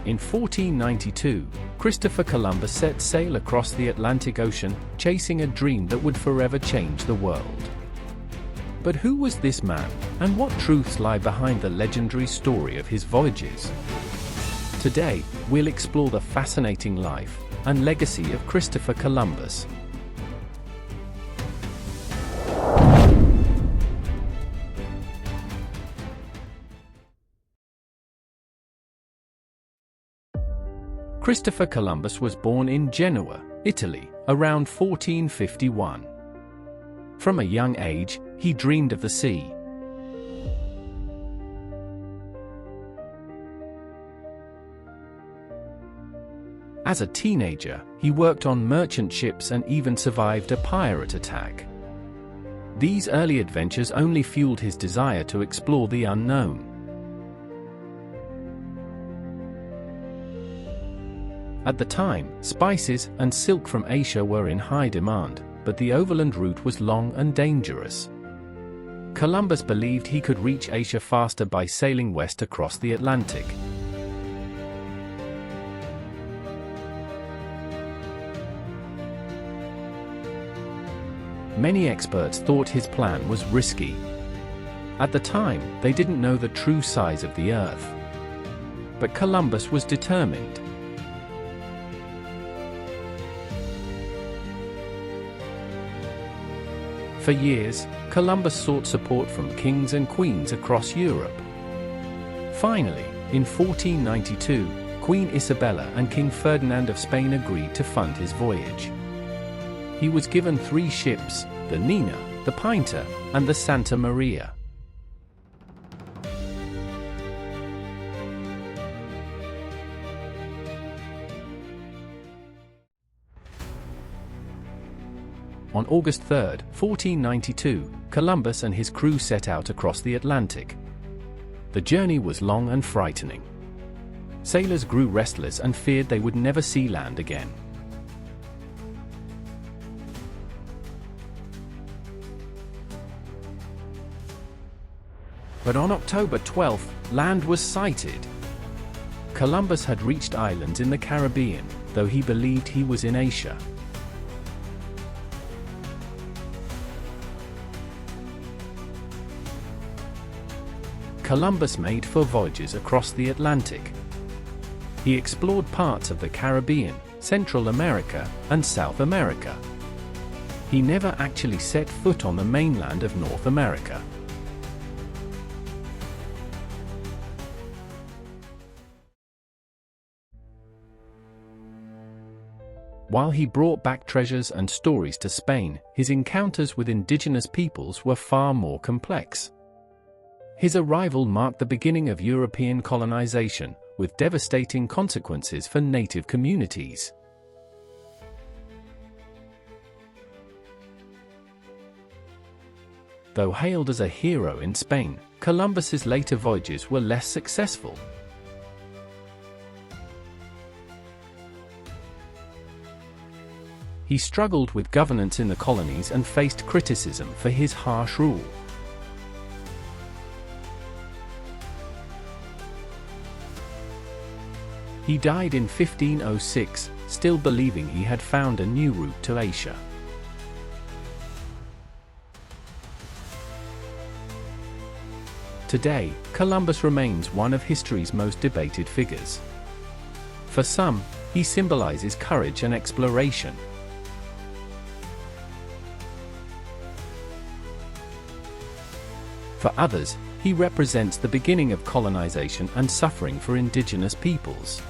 In 1492, Christopher Columbus set sail across the Atlantic Ocean, chasing a dream that would forever change the world. But who was this man, and what truths lie behind the legendary story of his voyages? Today, we'll explore the fascinating life and legacy of Christopher Columbus. Christopher Columbus was born in Genoa, Italy, around 1451. From a young age, he dreamed of the sea. As a teenager, he worked on merchant ships and even survived a pirate attack. These early adventures only fueled his desire to explore the unknown. At the time, spices and silk from Asia were in high demand, but the overland route was long and dangerous. Columbus believed he could reach Asia faster by sailing west across the Atlantic. Many experts thought his plan was risky. At the time, they didn't know the true size of the Earth. But Columbus was determined. For years, Columbus sought support from kings and queens across Europe. Finally, in 1492, Queen Isabella and King Ferdinand of Spain agreed to fund his voyage. He was given 3 ships, the Nina, the Pinta, and the Santa Maria. On August 3, 1492, Columbus and his crew set out across the Atlantic. The journey was long and frightening. Sailors grew restless and feared they would never see land again. But on October 12, land was sighted. Columbus had reached islands in the Caribbean, though he believed he was in Asia. Columbus made 4 voyages across the Atlantic. He explored parts of the Caribbean, Central America, and South America. He never actually set foot on the mainland of North America. While he brought back treasures and stories to Spain, his encounters with indigenous peoples were far more complex. His arrival marked the beginning of European colonization, with devastating consequences for native communities. Though hailed as a hero in Spain, Columbus's later voyages were less successful. He struggled with governance in the colonies and faced criticism for his harsh rule. He died in 1506, still believing he had found a new route to Asia. Today, Columbus remains one of history's most debated figures. For some, he symbolizes courage and exploration. For others, he represents the beginning of colonization and suffering for indigenous peoples.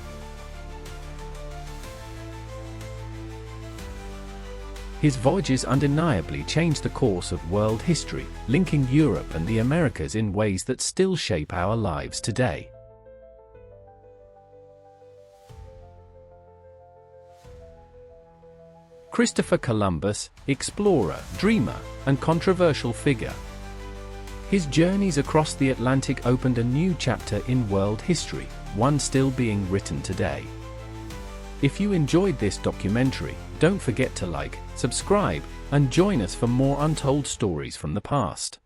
His voyages undeniably changed the course of world history, linking Europe and the Americas in ways that still shape our lives today. Christopher Columbus, explorer, dreamer, and controversial figure. His journeys across the Atlantic opened a new chapter in world history, one still being written today. If you enjoyed this documentary, don't forget to like, subscribe, and join us for more untold stories from the past.